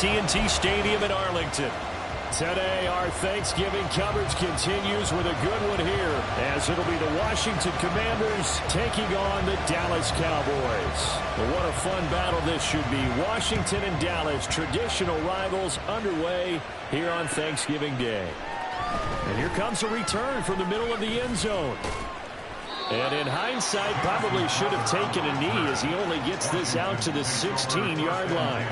AT&T Stadium in Arlington. Today, our Thanksgiving coverage continues with a good one here, as it'll be the Washington Commanders taking on the Dallas Cowboys. Well, what a fun battle this should be. Washington and Dallas, traditional rivals, underway here on Thanksgiving Day. And here comes a return from the middle of the end zone. And in hindsight, probably should have taken a knee as he only gets this out to the 16-yard line.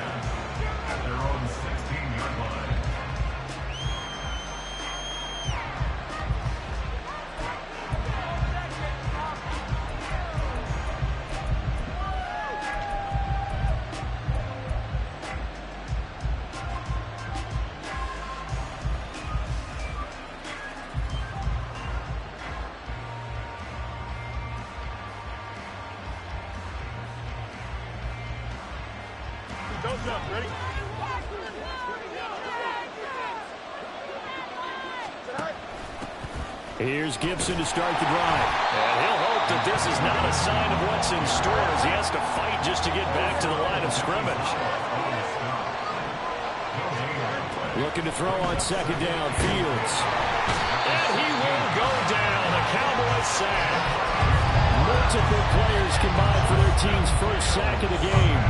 Ready? Here's Gibson to start the drive. And he'll hope that this is not a sign of what's in store as he has to fight just to get back to the line of scrimmage. Looking to throw on second down, Fields. And he will go down. A Cowboys sack. Multiple players combined for their team's first sack of the game.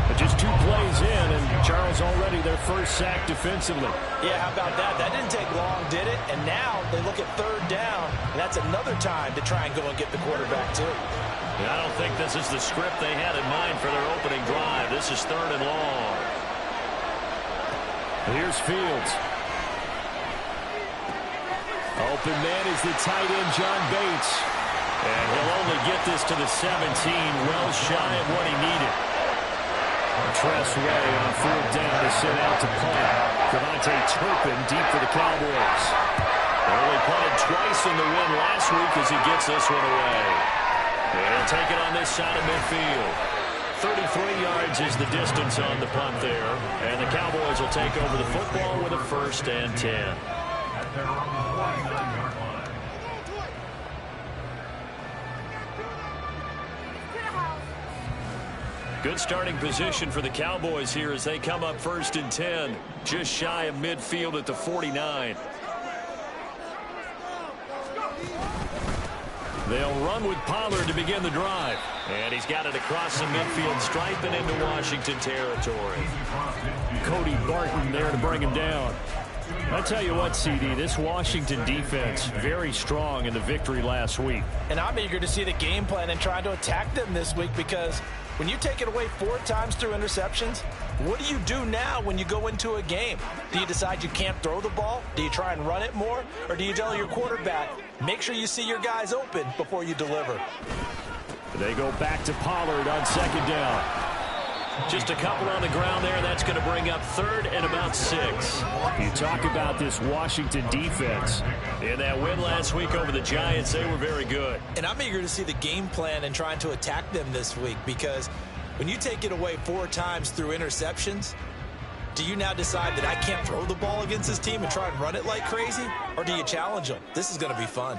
But just 2 plays in, and Charles already their first sack defensively. Yeah, how about that? That didn't take long, did it? And now they look at third down, and that's another time to try and go and get the quarterback, too. Yeah, I don't think this is the script they had in mind for their opening drive. This is third and long. Here's Fields. Open man is the tight end, John Bates. And he'll only get this to the 17, well shy of what he needed. Tress Way on fourth down is sent out to punt. Devontae Turpin deep for the Cowboys. They only punted twice in the win last week as he gets this one away. He'll take it on this side of midfield. 33 yards is the distance on the punt there. And the Cowboys will take over the football with a 1st and 10. Good starting position for the Cowboys here as they come up 1st and 10. Just shy of midfield at the 49. They'll run with Pollard to begin the drive. And he's got it across the midfield stripe and into Washington territory. Cody Barton there to bring him down. I tell you what, CD, this Washington defense, very strong in the victory last week. And I'm eager to see the game plan and try to attack them this week because when you take it away 4 times through interceptions, what do you do now when you go into a game? Do you decide you can't throw the ball? Do you try and run it more? Or do you tell your quarterback, make sure you see your guys open before you deliver? They go back to Pollard on second down. Just a couple on the ground there. That's going to bring up 3rd and about 6. You talk about this Washington defense. In that win last week over the Giants, they were very good. And I'm eager to see the game plan and trying to attack them this week because when you take it away 4 times through interceptions, do you now decide that I can't throw the ball against this team and try and run it like crazy? Or do you challenge them? This is going to be fun.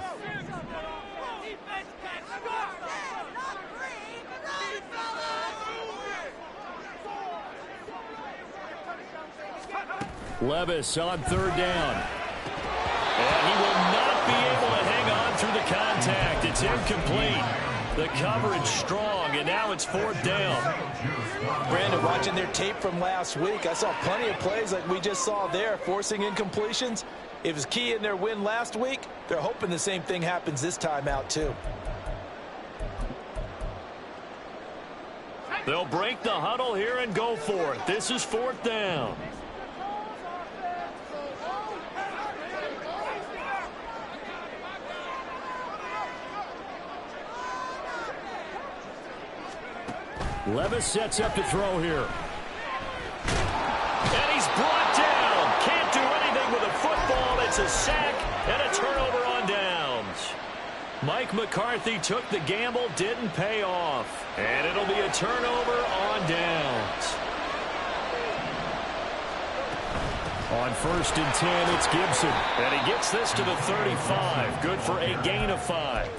Levis on 3rd down. And he will not be able to hang on through the contact. It's incomplete. The coverage strong, and now it's 4th down. Brandon, watching their tape from last week, I saw plenty of plays like we just saw there, forcing incompletions. It was key in their win last week. They're hoping the same thing happens this time out, too. They'll break the huddle here and go for it. This is 4th down. Levis sets up to throw here. And he's brought down. Can't do anything with a football. It's a sack and a turnover on downs. Mike McCarthy took the gamble, didn't pay off. And it'll be a turnover on downs. On 1st and 10, it's Gibson. And he gets this to the 35. Good for a gain of 5.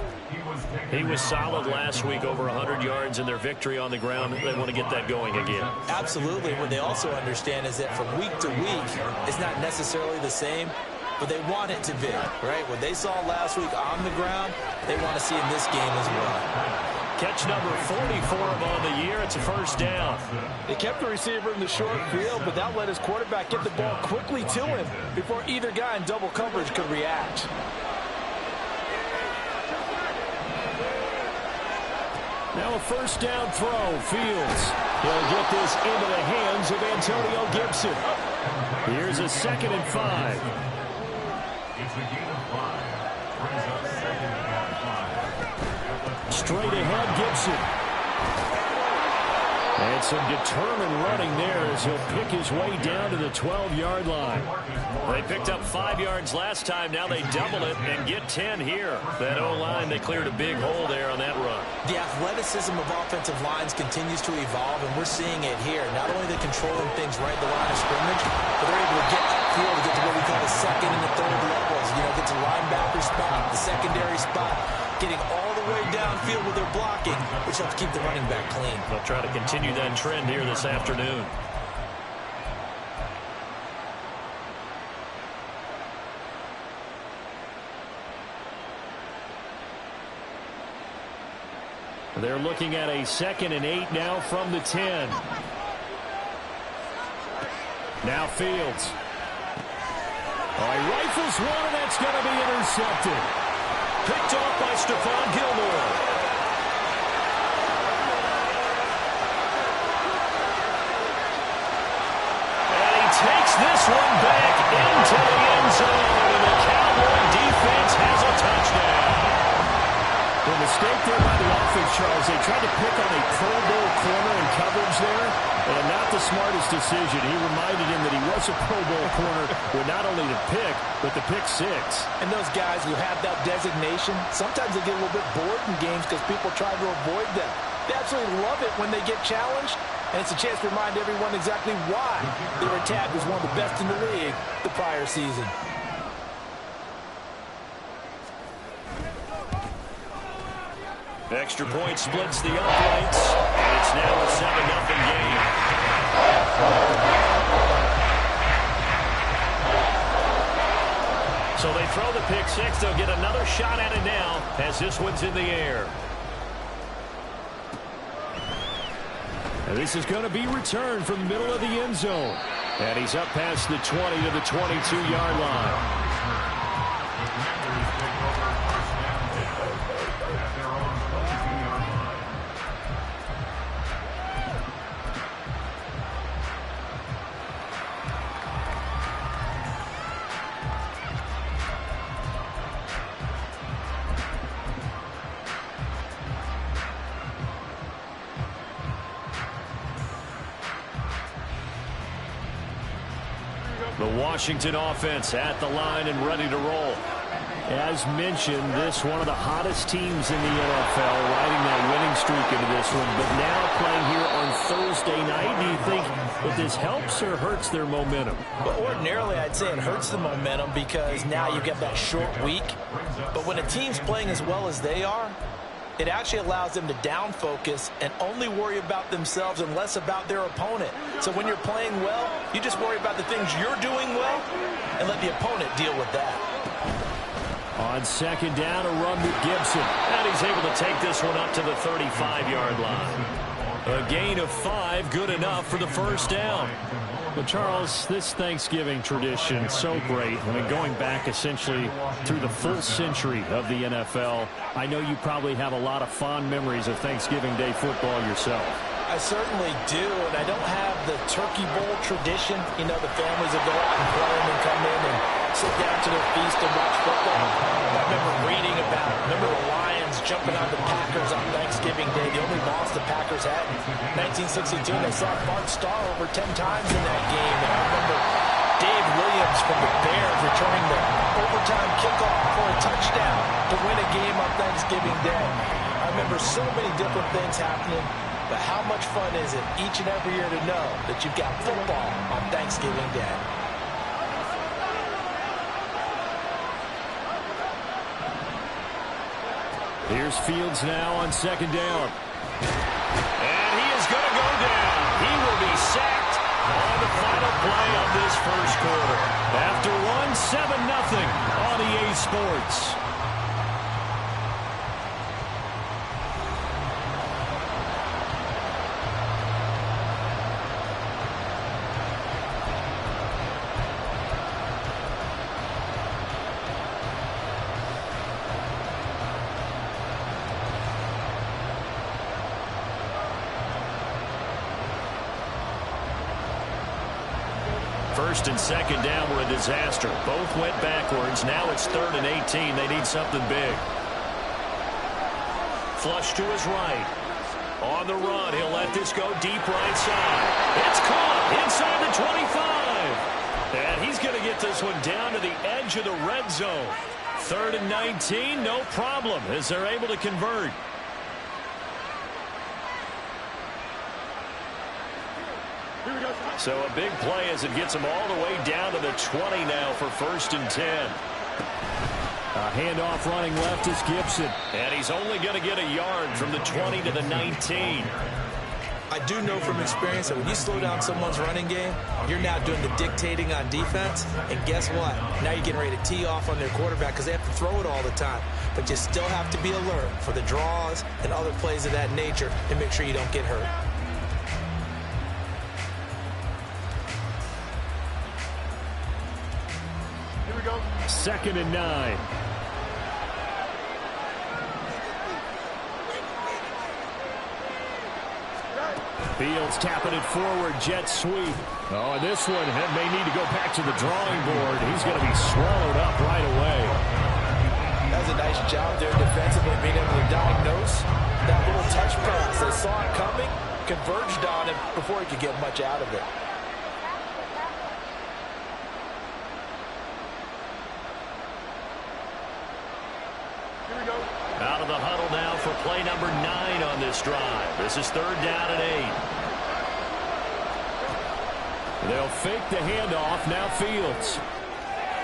He was solid last week, over 100 yards in their victory on the ground. They want to get that going again. Absolutely. What they also understand is that from week to week, it's not necessarily the same, but they want it to be, right? What they saw last week on the ground, they want to see in this game as well. Catch number 40 for him on the year. It's a first down. They kept the receiver in the short field, but that let his quarterback get the ball quickly to him before either guy in double coverage could react. Now a first down throw. Fields. He'll get this into the hands of Antonio Gibson. Here's a 2nd and 5. It's a gain of 5. Brings up 2nd and 5. Straight ahead, Gibson. And some determined running there as he'll pick his way down to the 12-yard line. They picked up 5 yards last time. Now they double it and get 10 here. That O-line, they cleared a big hole there on that run. The athleticism of offensive lines continues to evolve, and we're seeing it here. Not only are they controlling things right at the line of scrimmage, but they're able to get upfield to get to what we call the 2nd and the 3rd levels. You know, get to linebacker spot, the secondary spot, getting all the way downfield with their blocking, which helps keep the running back clean. They'll try to continue that trend here this afternoon. They're looking at a 2nd and 8 now from the 10. Now Fields. He rifles one, and that's going to be intercepted. Picked off by Stephon Gilmore. And he takes this one back into the end zone, and the Cowboy defense has a touchdown. The mistake there by the offense, Charles, they tried to pick on a Pro Bowl corner in coverage there, and not the smartest decision. He reminded him that he was a Pro Bowl corner with not only the pick, but the pick 6. And those guys who have that designation, sometimes they get a little bit bored in games because people try to avoid them. They absolutely love it when they get challenged, and it's a chance to remind everyone exactly why they were tagged as one of the best in the league the prior season. Extra point splits the uprights, and it's now a 7-0 game. So they throw the pick 6. They'll get another shot at it now as this one's in the air. And this is going to be returned from the middle of the end zone. And he's up past the 20 to the 22-yard line. The Washington offense at the line and ready to roll. As mentioned, this one of the hottest teams in the NFL, riding that winning streak into this one, but now playing here on Thursday night. Do you think that this helps or hurts their momentum? Well, ordinarily, I'd say it hurts the momentum because now you get that short week. But when a team's playing as well as they are, it actually allows them to down focus and only worry about themselves and less about their opponent. So when you're playing well, you just worry about the things you're doing well and let the opponent deal with that. On 2nd down, a run with Gibson. And he's able to take this one up to the 35-yard line. A gain of 5, good enough for the first down. Well, Charles, this Thanksgiving tradition, so great. I mean, going back essentially through the full century of the NFL, I know you probably have a lot of fond memories of Thanksgiving Day football yourself. I certainly do, and I don't have the Turkey Bowl tradition. You know, the families that go out and play and then come in and sit down to their feast and watch football. I remember reading about, the Lions jumping on the Packers on Thanksgiving Day, the only loss the Packers had in 1962. They saw Bart Starr over 10 times in that game, and I remember Dave Williams from the Bears returning the overtime kickoff for a touchdown to win a game on Thanksgiving Day. I remember so many different things happening, but how much fun is it each and every year to know that you've got football on Thanksgiving Day? Here's Fields now on second down. And he is going to go down. He will be sacked on the final play of this first quarter. After one, 7-0 on EA Sports. First and second down were a disaster. Both went backwards. Now it's 3rd and 18. They need something big. Flush to his right. On the run, he'll let this go deep right side. It's caught inside the 25. And he's going to get this one down to the edge of the red zone. 3rd and 19, no problem as they're able to convert. So a big play as it gets him all the way down to the 20 now for 1st and 10. A handoff running left is Gibson. And he's only going to get a yard from the 20 to the 19. I do know from experience that when you slow down someone's running game, you're now doing the dictating on defense. And guess what? Now you're getting ready to tee off on their quarterback because they have to throw it all the time. But you still have to be alert for the draws and other plays of that nature and make sure you don't get hurt. Here we go. 2nd and 9. Fields tapping it forward, jet sweep. Oh, and this one may need to go back to the drawing board. He's going to be swallowed up right away. That was a nice job there defensively, being able to diagnose that little touch pass. They saw it coming, converged on it before he could get much out of it. Out of the huddle now for play number 9 on this drive. This is 3rd down and 8. They'll fake the handoff. Now Fields.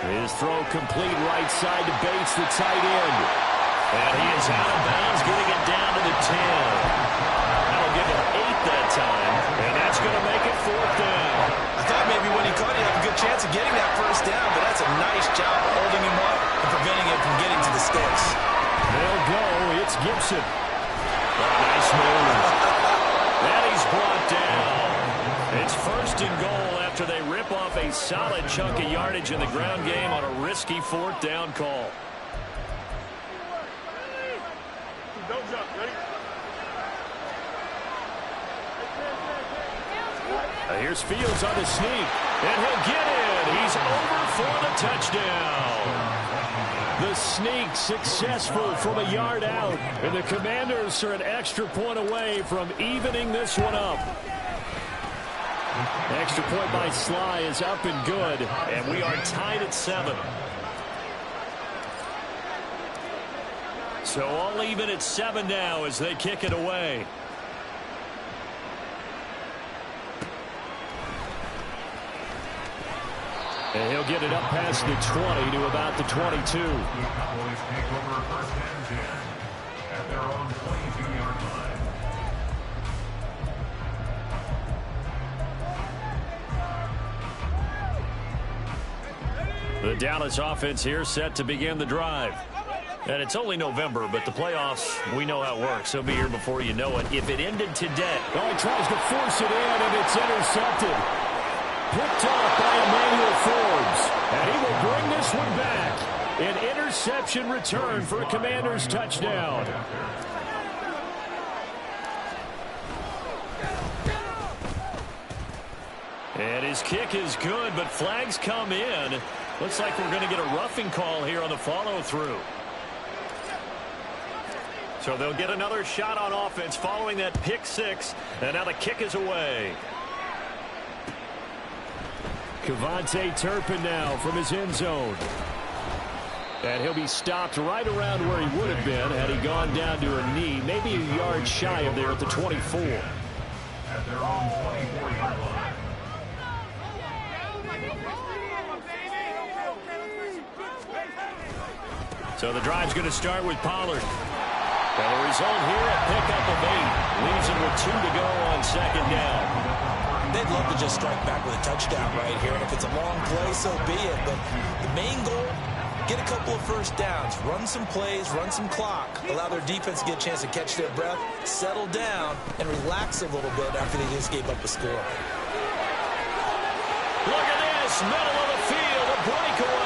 His throw complete right side to Bates, the tight end. And he is out of bounds, getting it down to the 10. That'll give him 8 that time. And that's going to make it 4th down. I thought maybe when he caught it, he'd have a good chance of getting that 1st down, but that's a nice job of holding him up and preventing him from getting to the sticks. They'll go. It's Gibson. Nice move. And he's brought down. It's 1st and goal after they rip off a solid chunk of yardage in the ground game on a risky 4th down call. Don't jump. Ready? Here's Fields on the sneak. And he'll get in. He's over for the touchdown. The sneak successful from a yard out. And the Commanders are an extra point away from evening this one up. Extra point by Sly is up and good. And we are tied at 7. So all even at 7 now as they kick it away. And he'll get it up past the 20 to about the 22. The Cowboys take over 1st and 10 at their own 22-yard line. The Dallas offense here set to begin the drive. And it's only November, but the playoffs, we know how it works. They'll be here before you know it. If it ended today. Oh, he tries to force it in, and it's intercepted. Picked off by Emmanuel Forbes. And he will bring this one back. An interception return for a Commanders touchdown. And his kick is good, but flags come in. Looks like we're going to get a roughing call here on the follow-through. So they'll get another shot on offense following that pick 6. And now the kick is away. Kevontae Turpin now from his end zone. And he'll be stopped right around where he would have been had he gone down to a knee, maybe a yard shy of there at the 24. At their own 24-yard line. So the drive's going to start with Pollard. And the result here, a pickup of 8. Leaves him with 2 to go on second down. They'd love to just strike back with a touchdown right here. And if it's a long play, so be it. But the main goal, get a couple of first downs, run some plays, run some clock, allow their defense to get a chance to catch their breath, settle down, and relax a little bit after they just gave up a score. Look at this, middle of the field, a breakaway.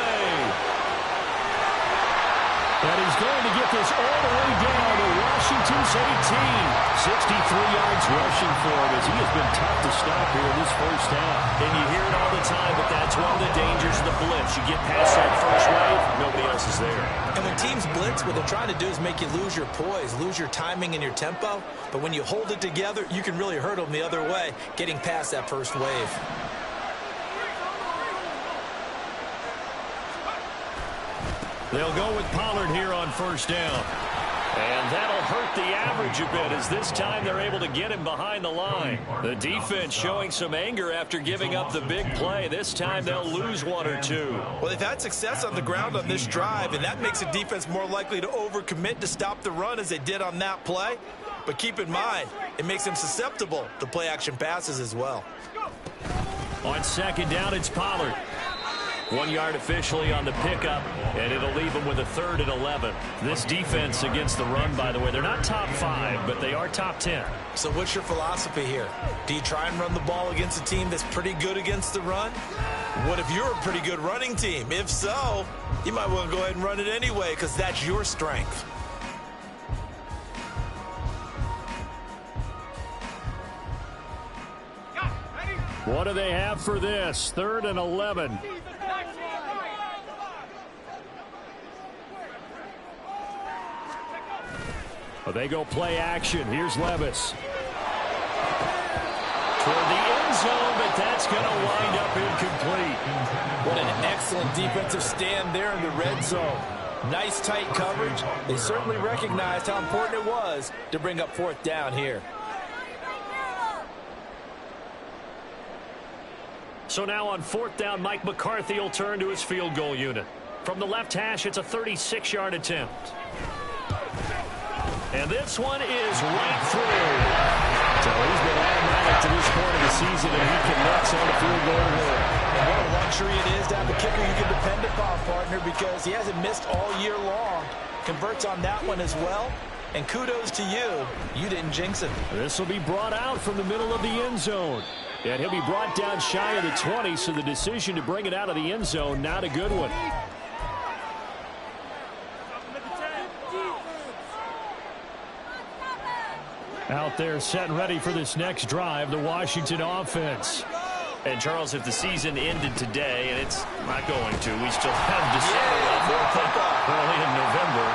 And he's going to get this all the way down to Washington's 18. 63 yards rushing for him as he has been tough to stop here in this first half. And you hear it all the time, but that's one of the dangers of the blitz. You get past that first wave, nobody else is there. And when teams blitz, what they're trying to do is make you lose your poise, lose your timing and your tempo. But when you hold it together, you can really hurt them the other way, getting past that first wave. They'll go with Pollard here on first down. And that'll hurt the average a bit as this time they're able to get him behind the line. The defense showing some anger after giving up the big play. This time they'll lose 1 or 2. Well, they've had success on the ground on this drive, and that makes the defense more likely to overcommit to stop the run as they did on that play. But keep in mind, it makes them susceptible to play-action passes as well. On second down, it's Pollard. 1 yard officially on the pickup, and it'll leave them with a 3rd and 11. This defense against the run, by the way, they're not top 5, but they are top 10. So what's your philosophy here? Do you try and run the ball against a team that's pretty good against the run? What if you're a pretty good running team? If so, you might want to go ahead and run it anyway because that's your strength. What do they have for this? 3rd and 11. Well, they go play action. Here's Levis. Toward the end zone, but that's going to wind up incomplete. What an excellent defensive stand there in the red zone. Nice tight coverage. They certainly recognized how important it was to bring up 4th down here. So now on 4th down, Mike McCarthy will turn to his field goal unit. From the left hash, it's a 36-yard attempt. And this one is right through. So he's been automatic to this point of the season, and he connects on the field goal here. And what a luxury it is to have a kicker you can depend upon, partner, because he hasn't missed all year long. Converts on that one as well. And kudos to you. You didn't jinx it. This will be brought out from the middle of the end zone. And he'll be brought down shy of the 20, so the decision to bring it out of the end zone, not a good one. Out there set and ready for this next drive, the Washington offense. And, Charles, if the season ended today, and it's not going to, we still have December early in November,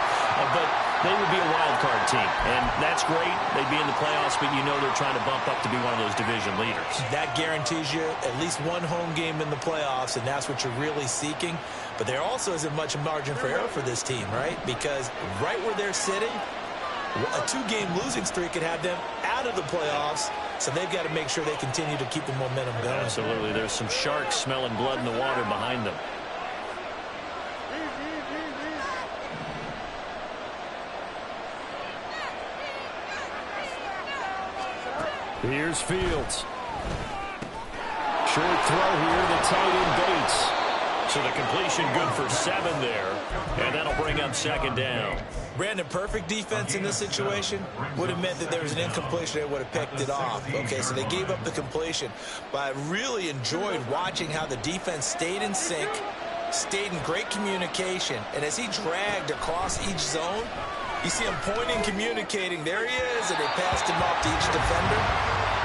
but they would be a wild card team. And that's great. They'd be in the playoffs, but you know they're trying to bump up to be one of those division leaders. That guarantees you at least one home game in the playoffs, and that's what you're really seeking. But there also isn't much margin for error for this team, right? Because right where they're sitting, a 2-game losing streak could have them out of the playoffs, so they've got to make sure they continue to keep the momentum going. Absolutely. There's some sharks smelling blood in the water behind them. Here's Fields. Short throw here to the tight end Bates. So the completion good for 7 there, and that'll bring up 2nd down. Brandon, perfect defense in this situation would have meant that there was an incompletion that would have picked it off. Okay, so they gave up the completion. But I really enjoyed watching how the defense stayed in sync, stayed in great communication, and as he dragged across each zone, you see him pointing, communicating. There he is, and they passed him off to each defender.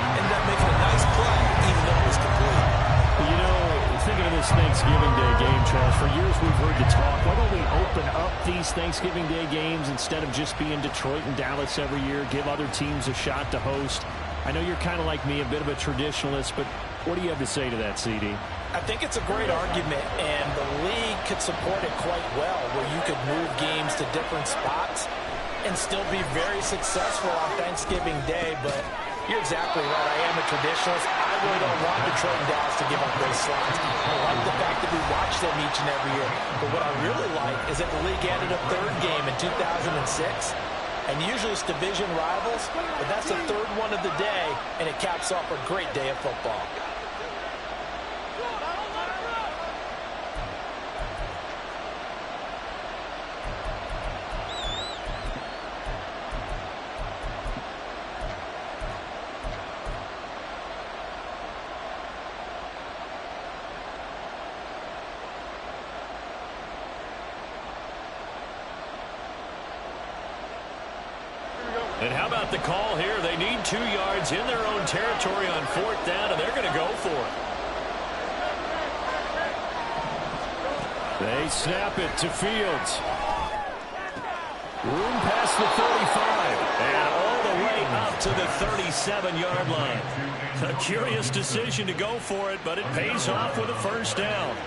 Ended up making a nice play, even though it was complete. You know, thinking of this Thanksgiving Day game, Charles, for years we've heard the talk, why don't we open up these Thanksgiving Day games instead of just being Detroit and Dallas every year, give other teams a shot to host? I know you're kind of like me, a bit of a traditionalist, but what do you have to say to that, CD? I think it's a great argument, and the league could support it quite well, where you could move games to different spots and still be very successful on Thanksgiving Day, but you're exactly right. I am a traditionalist. I really don't want Detroit and Dallas to give up those slots. I like the fact that we watch them each and every year. But what I really like is that the league added a 3rd game in 2006. And usually it's division rivals, but that's the third one of the day, and it caps off a great day of football. And how about the call here? They need 2 yards in their own territory on 4th down, and they're going to go for it. They snap it to Fields. Room past the 35, and all the way up to the 37-yard line. A curious decision to go for it, but it pays off with a first down.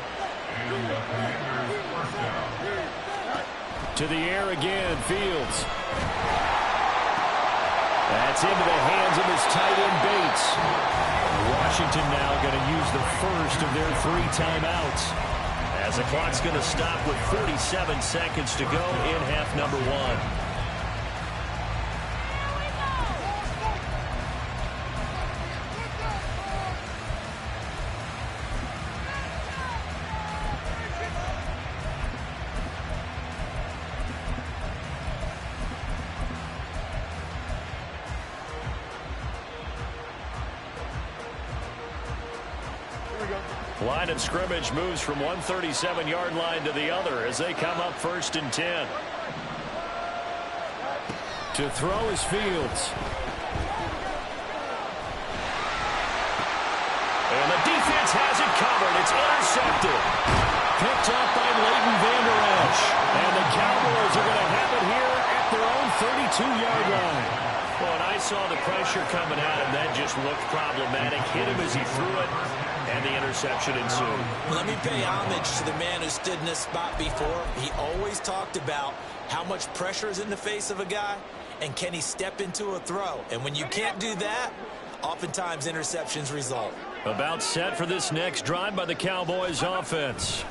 To the air again, Fields. That's into the hands of his tight end, Bates. Washington now going to use the first of their 3 timeouts, as the clock's going to stop with 47 seconds to go in half number 1. Line of scrimmage moves from one 37-yard line to the other as they come up 1st and 10. To throw is Fields. And the defense has it covered. It's intercepted. Picked up by Leighton Vander Esch. And the Cowboys are going to have it here at their own 32-yard line. Well, and I saw the pressure coming at him. That just looked problematic. Hit him as he threw it. And the interception ensued. Let me pay homage to the man who stood in this spot before. He always talked about how much pressure is in the face of a guy, and can he step into a throw. And when you can't do that, oftentimes interceptions result. About set for this next drive by the Cowboys offense.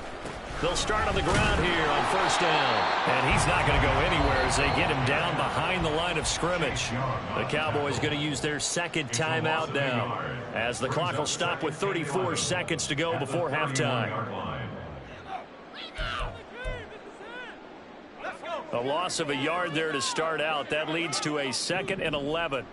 They'll start on the ground here on 1st down. And he's not going to go anywhere as they get him down behind the line of scrimmage. The Cowboys going to use their 2nd timeout now, as the clock will stop with 34 seconds to go before halftime. A loss of a yard there to start out. That leads to a 2nd and 11.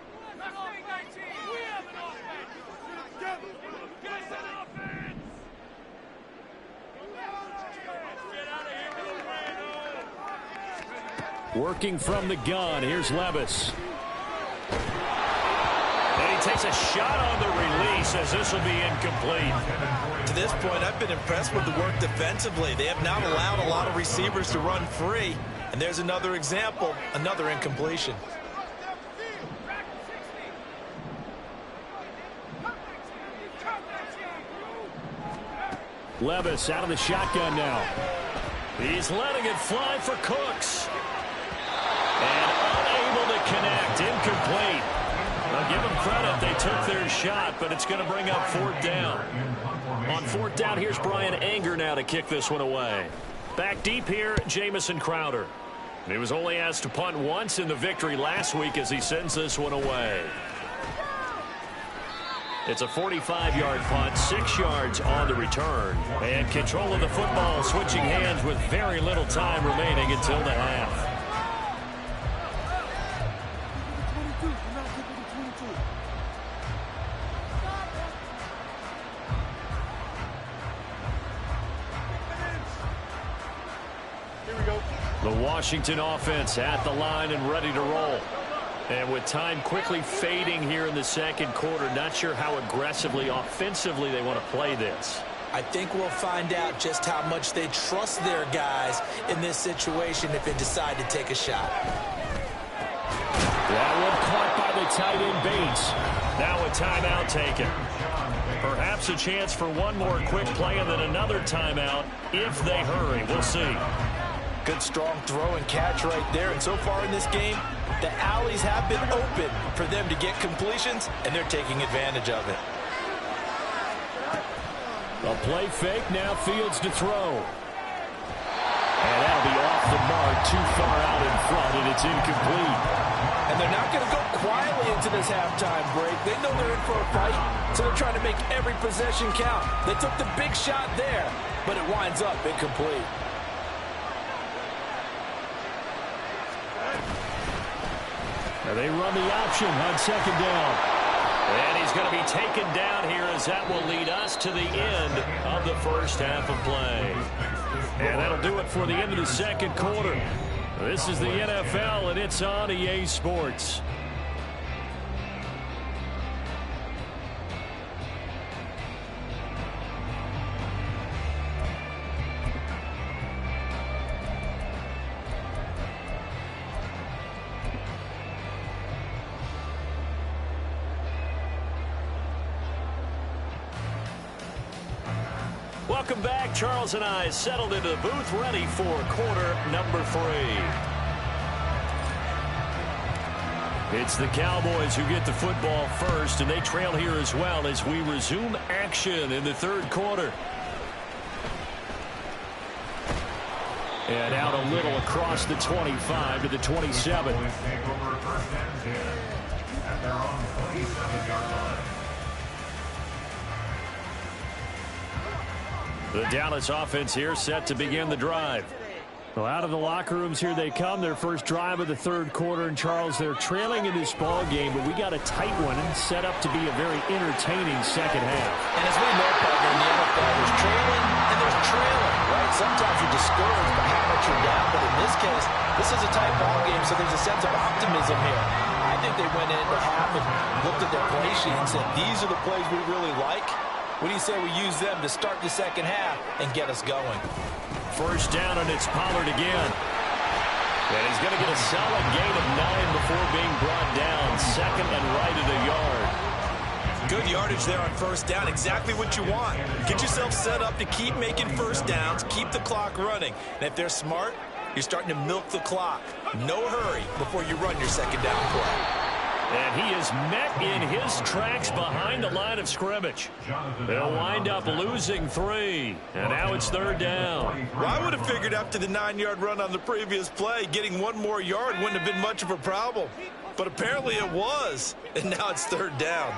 Working from the gun, here's Levis. And he takes a shot on the release as this will be incomplete. To this point, I've been impressed with the work defensively. They have not allowed a lot of receivers to run free. And there's another example, another incompletion. Levis out of the shotgun now. He's letting it fly for Cooks. And unable to connect, incomplete. I'll give them credit, they took their shot, but it's going to bring up 4th down. On 4th down, here's Brian Anger now to kick this one away. Back deep here, Jamison Crowder. He was only asked to punt once in the victory last week as he sends this one away. It's a 45-yard punt, 6 yards on the return. And control of the football switching hands with very little time remaining until the half. The Washington offense at the line and ready to roll. And with time quickly fading here in the 2nd quarter, not sure how aggressively, offensively they want to play this. I think we'll find out just how much they trust their guys in this situation if they decide to take a shot. That one caught by the tight end Bates. Now a timeout taken. Perhaps a chance for one more quick play and then another timeout if they hurry. We'll see. Good strong throw and catch right there. And so far in this game, the alleys have been open for them to get completions, and they're taking advantage of it. A play fake, now Fields to throw. And that'll be off the mark, too far out in front, and it's incomplete. And they're not going to go quietly into this halftime break. They know they're in for a fight, so they're trying to make every possession count. They took the big shot there, but it winds up incomplete. Now they run the option on second down. And he's going to be taken down here as that will lead us to the end of the first half of play. And that'll do it for the end of the second quarter. This is the NFL, and it's on EA Sports. Welcome back. Charles and I settled into the booth, ready for quarter number 3. It's the Cowboys who get the football first, and they trail here as well as we resume action in the third quarter. And out a little across the 25 to the 27. Take over first and 10 at their own 27-yard line. The Dallas offense here set to begin the drive. Well, out of the locker rooms here they come. Their first drive of the third quarter. And, Charles, they're trailing in this ball game, but we got a tight one and set up to be a very entertaining second half. And as we know, partner, in the NFL, there's trailing and there's trailing, right? Sometimes you're discouraged by how much you're down, but in this case, this is a tight ball game, so there's a sense of optimism here. I think they went into half and looked at their play sheet and said, these are the plays we really like. What do you say we use them to start the second half and get us going? First down, and it's Pollard again. And he's going to get a solid gain of 9 before being brought down. Second and right at a yard. Good yardage there on first down. Exactly what you want. Get yourself set up to keep making first downs, keep the clock running. And if they're smart, you're starting to milk the clock. No hurry before you run your second down play. And he is met in his tracks behind the line of scrimmage. They'll wind up losing 3. And now it's third down. Well, I would have figured after the 9-yard run on the previous play, getting one more yard wouldn't have been much of a problem. But apparently it was. And now it's third down.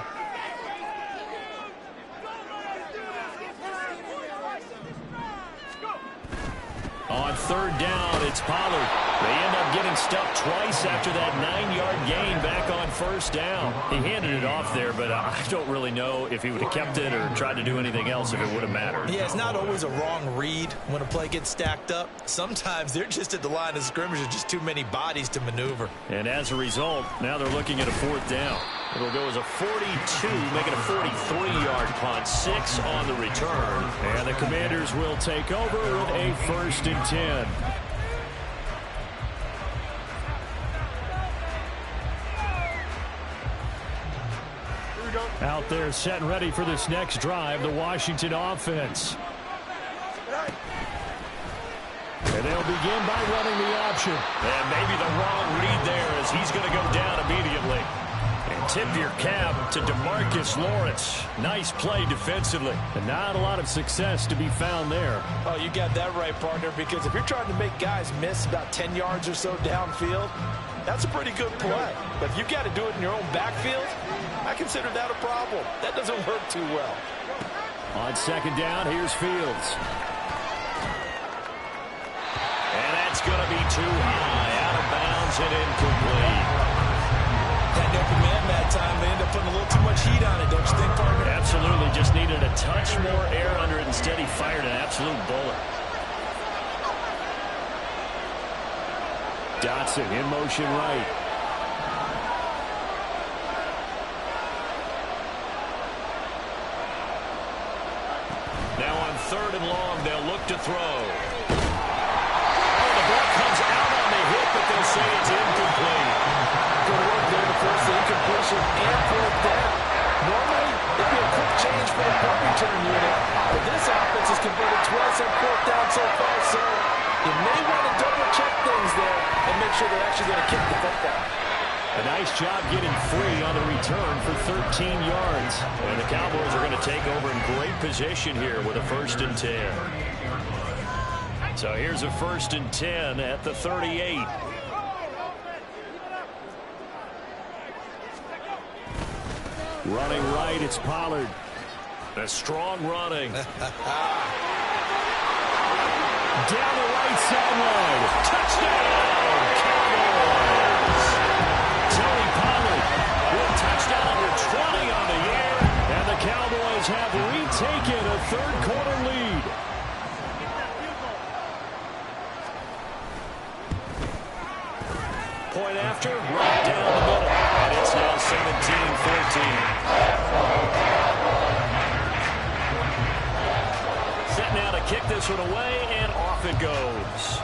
On third down, it's Pollard. They end up getting stuffed twice after that 9-yard gain back on first down. He handed it off there, but I don't really know if he would have kept it or tried to do anything else if it would have mattered. Yeah, it's not always a wrong read when a play gets stacked up. Sometimes they're just at the line of scrimmage. There's just too many bodies to maneuver. And as a result, now they're looking at a fourth down. It'll go as a 42, making a 43-yard punt, 6 on the return. And the Commanders will take over with a first and 10. Out there set and ready for this next drive, the Washington offense. And they'll begin by running the option. And maybe the wrong read there as he's going to go down immediately. And tip your cap to DeMarcus Lawrence. Nice play defensively. And not a lot of success to be found there. Oh, you got that right, partner, because if you're trying to make guys miss about 10 yards or so downfield, that's a pretty good play. But if you've got to do it in your own backfield, I consider that a problem. That doesn't work too well. On second down, here's Fields. And that's going to be too high, out of bounds and incomplete. That open man that time, they end up putting a little too much heat on it, don't you think, partner? Absolutely, just needed a touch more air under it. Instead, he fired an absolute bullet. Dotson in motion right. Now on third and long, they'll look to throw. Oh, the ball comes out on the hit, but they'll say it's incomplete. Good work there to force the incompletion and fourth down. Normally, it'd be a quick change for the punt return unit, but this offense has converted twice on fourth down so far, so you may want to double-check things there and make sure they're actually going to kick the football. A nice job getting free on the return for 13 yards. And the Cowboys are going to take over in great position here with a first and 10. So here's a 1st and 10 at the 38. Running right, it's Pollard. A strong running. Down the right sideline. Touchdown, Cowboys. Tony Pollard with a touchdown number 20 on the year. And the Cowboys have retaken a third-quarter lead. Point after, right down the middle. And it's now 17-14. Set now to kick this one away, and off it goes.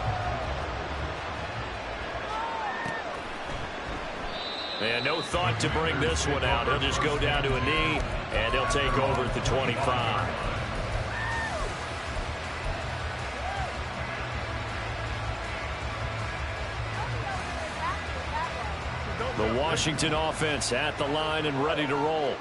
And no thought to bring this one out. He'll just go down to a knee, and he'll take over at the 25. The Washington offense at the line and ready to roll.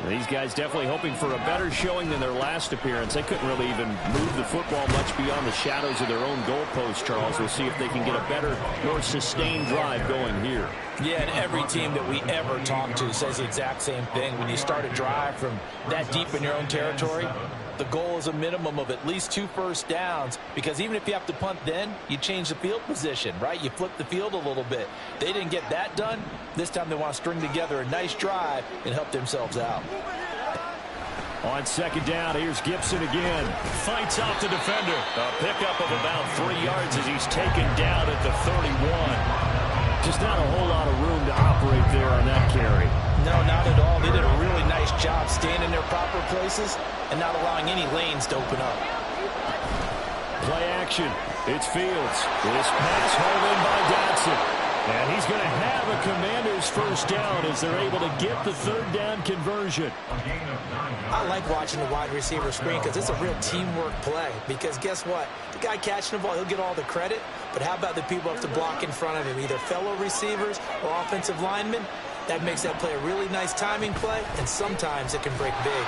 These guys definitely hoping for a better showing than their last appearance. They couldn't really even move the football much beyond the shadows of their own goalpost, Charles. We'll see if they can get a better, more sustained drive going here. Yeah, and every team that we ever talk to says the exact same thing. When you start a drive from that deep in your own territory, the goal is a minimum of at least 2 first downs, because even if you have to punt then, you change the field position, right? You flip the field a little bit. They didn't get that done. This time they want to string together a nice drive and help themselves out. On 2nd down, here's Gibson again. Fights off the defender. A pickup of about 3 yards as he's taken down at the 31. Just not a whole lot of room to operate there on that carry. No, not at all. They did a really nice job staying in their proper places and not allowing any lanes to open up. Play action. It's Fields. This pass hauled in by Dotson. And he's going to have a Commander's first down as they're able to get the 3rd down conversion. I like watching the wide receiver screen because it's a real teamwork play. Because guess what? The guy catching the ball, he'll get all the credit. But how about the people who have to block in front of him, either fellow receivers or offensive linemen? That makes that play a really nice timing play, and sometimes it can break big.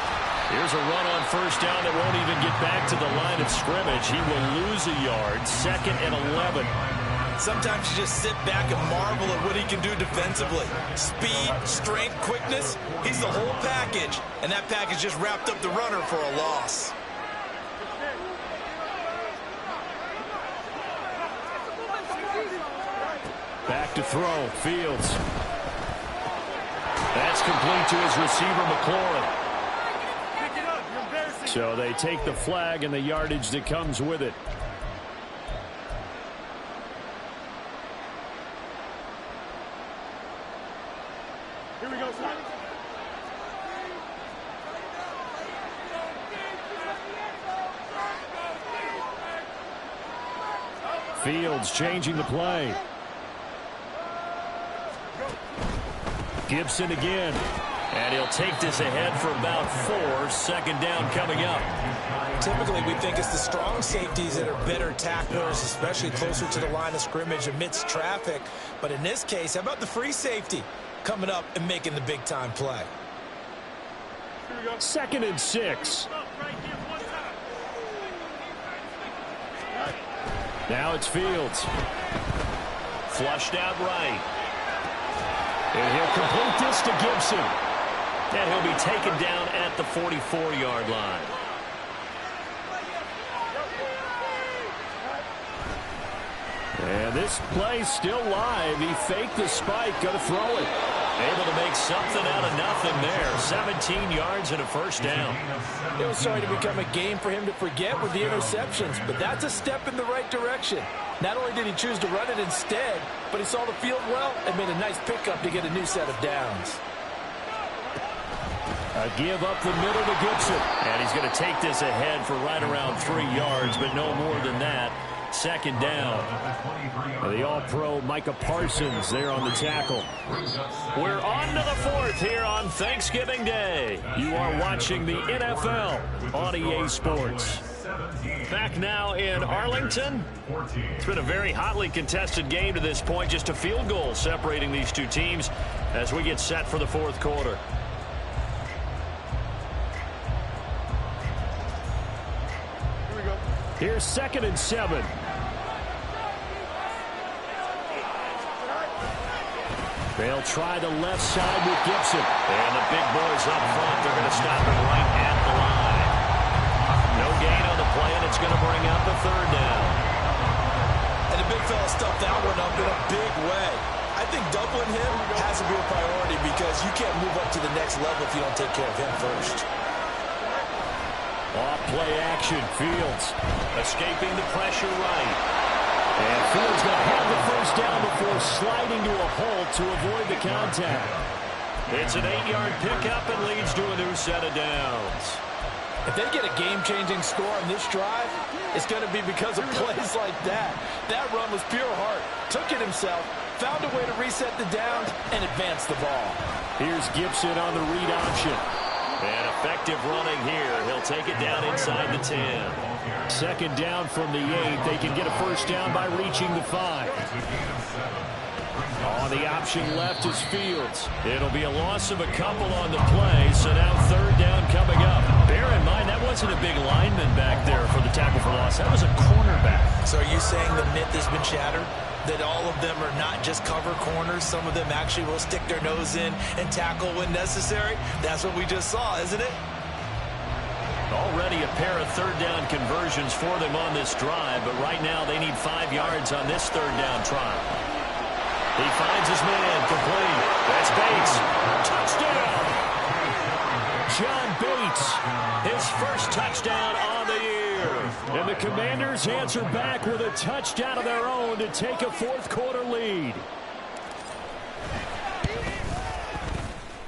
Here's a run on 1st down that won't even get back to the line of scrimmage. He will lose a yard. 2nd and 11. Sometimes you just sit back and marvel at what he can do defensively. Speed, strength, quickness, he's the whole package. And that package just wrapped up the runner for a loss. Back to throw, Fields. That's complete to his receiver, McLaurin. So they take the flag and the yardage that comes with it. Here we go, son. Fields changing the play. Gibson again. And he'll take this ahead for about 4. 2nd down coming up. Typically, we think it's the strong safeties that are better tacklers, especially closer to the line of scrimmage amidst traffic. But in this case, how about the free safety coming up and making the big-time play? 2nd and 6. Now it's Fields. Flushed out right. And he'll complete this to Gibson. And he'll be taken down at the 44-yard line. And this play's still live. He faked the spike, going to throw it. Able to make something out of nothing there. 17 yards and a 1st down. It was starting to become a game for him to forget with the interceptions, but that's a step in the right direction. Not only did he choose to run it instead, but he saw the field well and made a nice pickup to get a new set of downs. A give up the middle to Gibson. And he's going to take this ahead for right around 3 yards, but no more than that. 2nd down. The All-Pro Micah Parsons there on the tackle. We're on to the 4th here on Thanksgiving Day. You are watching the NFL on EA Sports. Back now in Arlington. It's been a very hotly contested game to this point. Just a field goal separating these two teams as we get set for the 4th quarter. Here we go. Here's 2nd and 7. They'll try the left side with Gibson. And the big boys up front, they're going to stop him right at the line. No gain on the play, and it's going to bring up a 3rd down. And the big fella stuffed that one up in a big way. I think doubling him has to be a priority because you can't move up to the next level if you don't take care of him first. Off play action, Fields escaping the pressure right. And Fields going to have the 1st down before sliding to a hole to avoid the contact. It's an 8-yard pickup and leads to a new set of downs. If they get a game-changing score on this drive, it's going to be because of plays like that. That run was pure heart. Took it himself, found a way to reset the downs, and advance the ball. Here's Gibson on the read option. And effective running here. He'll take it down inside the 10. 2nd down from the 8. They can get a 1st down by reaching the 5. On the option left is Fields. It'll be a loss of a couple on the play, so now 3rd down coming up. Bear in mind, that wasn't a big lineman back there for the tackle for loss. That was a cornerback. So are you saying the myth has been shattered? That all of them are not just cover corners. Some of them actually will stick their nose in and tackle when necessary. That's what we just saw, isn't it? Already a pair of 3rd down conversions for them on this drive, but right now they need 5 yards on this 3rd down try. He finds his man complete. That's Bates. Touchdown! John Bates, his 1st touchdown on the year. And the Commanders answer back with a touchdown of their own to take a 4th quarter lead.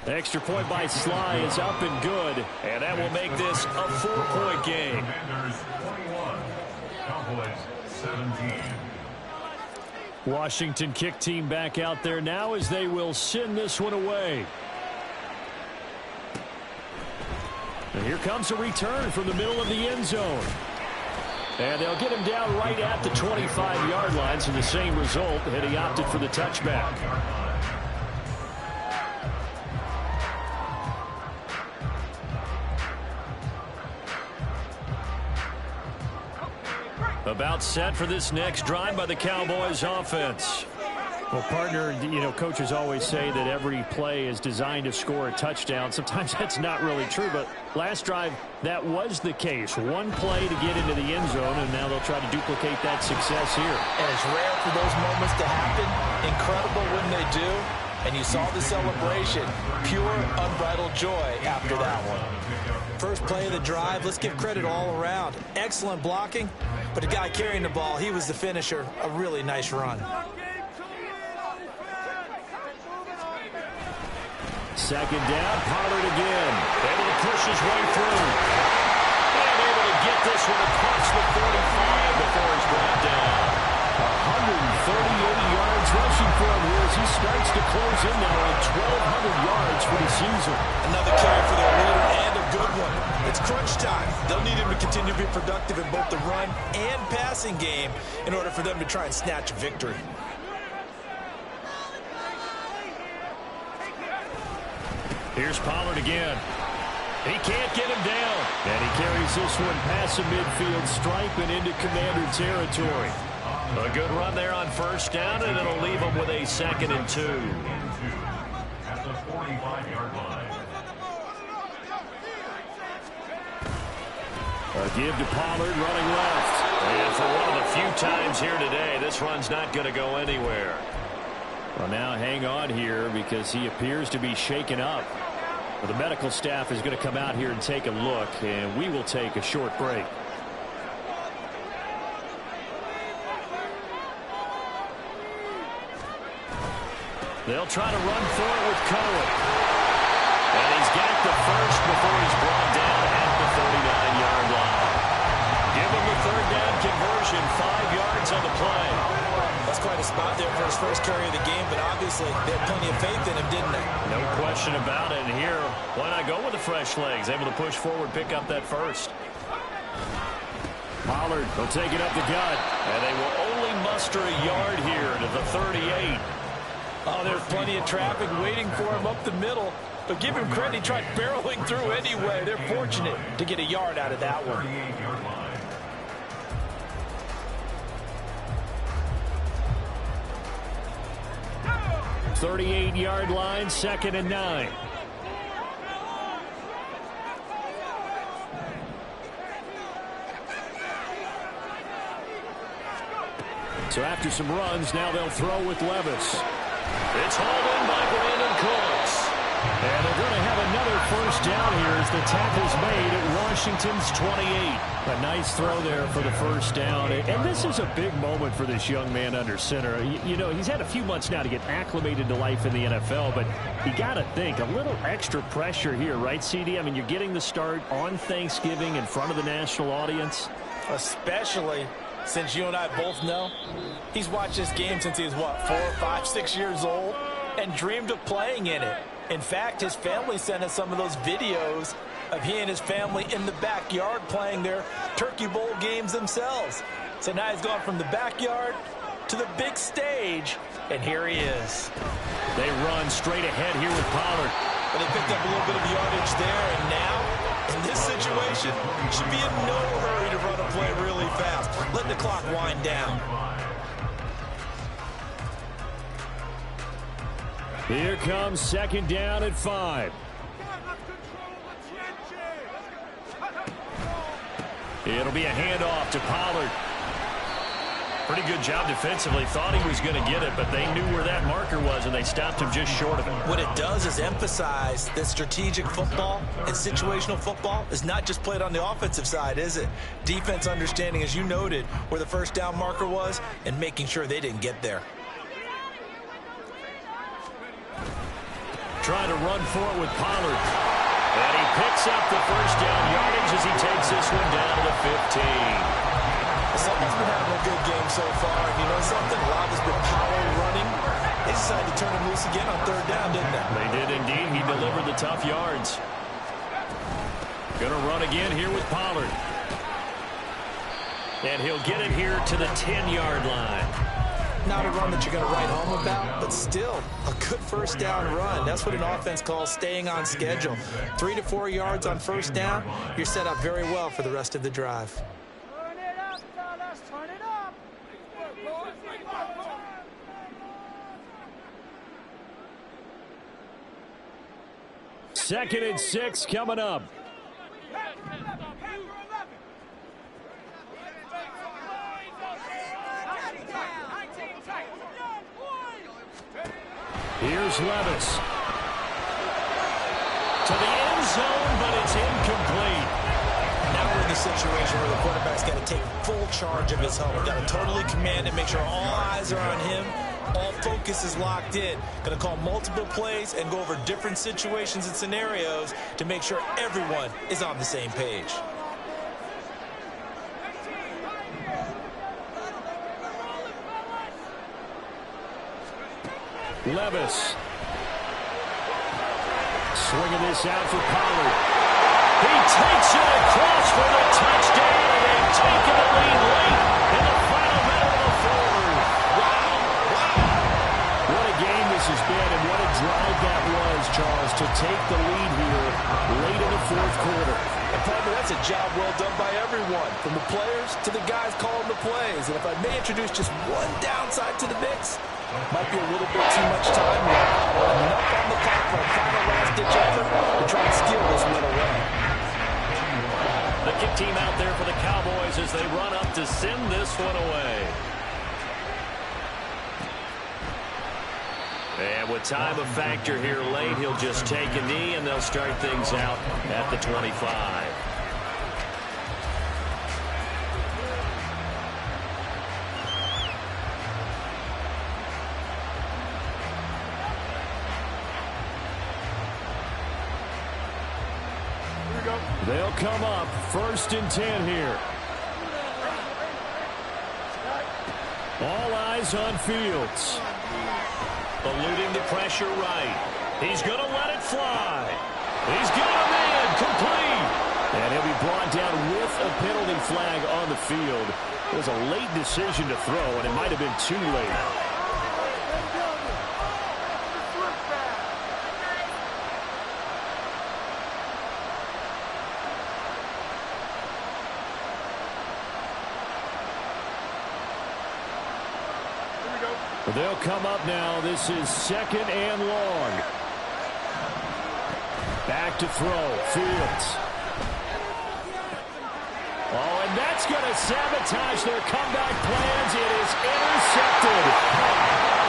Extra point by Sly is up and good, and that will make this a 4-point game. Commanders 21, Cowboys 17. Washington kick team back out there now as they will send this one away. And here comes a return from the middle of the end zone. And they'll get him down right at the 25-yard line, so the same result, and he opted for the touchback. About set for this next drive by the Cowboys offense. Well, partner, you know, coaches always say that every play is designed to score a touchdown. Sometimes that's not really true, but last drive, that was the case. One play to get into the end zone, and now they'll try to duplicate that success here. And it's rare for those moments to happen. Incredible when they do. And you saw the celebration. Pure, unbridled joy after that one. First play of the drive, let's give credit all around. Excellent blocking, but the guy carrying the ball, he was the finisher. A really nice run. 2nd down, Pollard again. Able to push his way through. And able to get this one across the 45 before he's brought down. 138 yards rushing for him here as he starts to close in now on 1,200 yards for the season. Another carry for their leader and a good one. It's crunch time. They'll need him to continue to be productive in both the run and passing game in order for them to try and snatch a victory. Here's Pollard again. He can't get him down. And he carries this one past the midfield stripe and into Commander territory. A good run there on 1st down, and it'll leave him with a 2nd and 2. At the 45-yard line. A give to Pollard running left. And for one of the few times here today, this run's not going to go anywhere. Well, now hang on here because he appears to be shaken up. Well, the medical staff is going to come out here and take a look, and we will take a short break. They'll try to run for it with Cohen. And he's got the 1st before he's brought down at the 39-yard line. Give him the 3rd down conversion, 5 yards on the play. That's quite a spot there for his first carry of the game, but obviously they had plenty of faith in him, didn't they? No question about it. And here, why not go with the fresh legs? Able to push forward, pick up that 1st. Pollard will take it up the gut. And they will only muster a yard here to the 38. Oh, there's plenty of traffic waiting for him up the middle. But give him credit, he tried barreling through anyway. They're fortunate to get a yard out of that one. 38-yard line, 2nd and 9. So after some runs, now they'll throw with Levis. It's hauled in by Brandon Cooks. And they're going to have another first down here as the tackle's made at Washington's 28. A nice throw there for the first down. And this is a big moment for this young man under center. You know, he's had a few months now to get acclimated to life in the NFL, but you got to think, a little extra pressure here, right, CD? I mean, you're getting the start on Thanksgiving in front of the national audience. Especially since you and I both know he's watched this game since he was, what, 4, 5, 6 years old and dreamed of playing in it. In fact, his family sent us some of those videos of he and his family in the backyard playing their Turkey Bowl games themselves. So now he's gone from the backyard to the big stage, and here he is. They run straight ahead here with Pollard. But they picked up a little bit of yardage there, and now, in this situation, should be in no hurry to run a play really fast. Let the clock wind down. Here comes 2nd down at 5. It'll be a handoff to Pollard. Pretty good job defensively. Thought he was going to get it, but they knew where that marker was, and they stopped him just short of it. What it does is emphasize that strategic football and situational football is not just played on the offensive side, is it? Defense understanding, as you noted, where the first down marker was and making sure they didn't get there. Trying to run for it with Pollard. And he picks up the first down yardage as he takes this one down to the 15. Someone's been having a good game so far. And you know something? A lot has been power running. They decided to turn him loose again on 3rd down, didn't they? They did indeed. He delivered the tough yards. Going to run again here with Pollard. And he'll get it here to the 10-yard line. Not a run that you're going to write home about, but still a good first down run. That's what an offense calls staying on schedule. 3 to 4 yards on first down, you're set up very well for the rest of the drive. Turn it up, fellas. Turn it up. 2nd and 6 coming up. Here's Levis. To the end zone, but it's incomplete. Now we're in the situation where the quarterback's got to take full charge of his home. Got to totally command it, make sure all eyes are on him. All focus is locked in. Going to call multiple plays and go over different situations and scenarios to make sure everyone is on the same page. Levis. Swinging this out for Pollard. He takes it across for the touchdown, and they've taken the lead late in the final minute of the 4th. Wow. What a game this has been, and what a drive that was, Charles, to take the lead here late in the 4th quarter. And partner, that's a job well done by everyone, from the players to the guys calling the plays. And if I may introduce just one downside to the mix, might be a little bit too much time left. Enough on the clock for a final last-ditch effort to try and steal this one away. The kick team out there for the Cowboys as they run up to send this one away. And with time a factor here late, he'll just take a knee, and they'll start things out at the 25. They'll come up 1st and 10 here. All eyes on Fields. Eluding the pressure right. He's going to let it fly. He's got a man complete. And he'll be brought down with a penalty flag on the field. It was a late decision to throw, and it might have been too late. They'll come up now. This is 2nd and long. Back to throw. Fields. Oh, and that's going to sabotage their comeback plans. It is intercepted.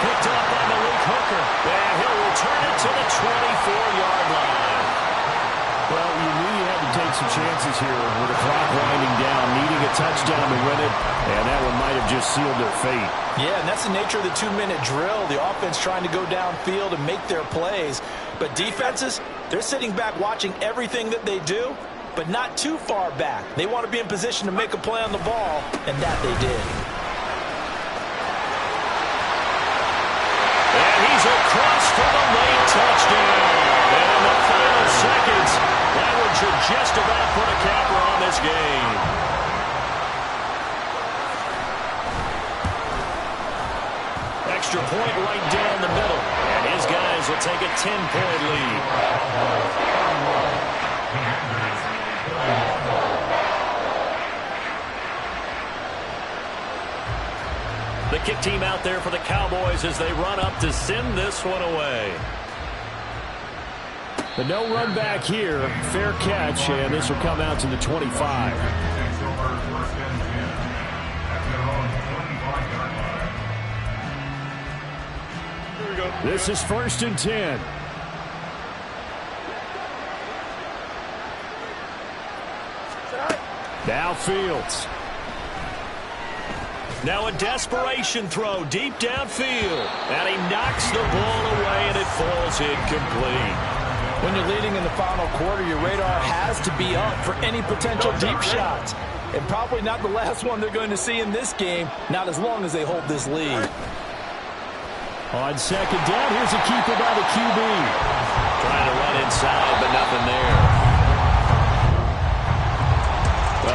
Picked up by Malik Hooker. And he'll return it to the 24-yard line. Well, you knew you had to take some chances here with the clock winding down, needing a touchdown to win it, and that one might have just sealed their fate. Yeah, and that's the nature of the 2-minute drill. The offense trying to go downfield and make their plays. But defenses, they're sitting back watching everything that they do, but not too far back. They want to be in position to make a play on the ball, and that they did. And he's across for the late touchdown. And in the final seconds, that one should just about put a capper on this game. Extra point right down the middle. And his guys will take a 10-point lead. The kick team out there for the Cowboys as they run up to send this one away. The no run back here. Fair catch, and this will come out to the 25. This is 1st and 10. Now Fields. Now a desperation throw deep downfield. And he knocks the ball away, and it falls incomplete. When you're leading in the final quarter, your radar has to be up for any potential deep shots. And probably not the last one they're going to see in this game, not as long as they hold this lead. On 2nd down, here's a keeper by the QB. Trying to run inside, but nothing there.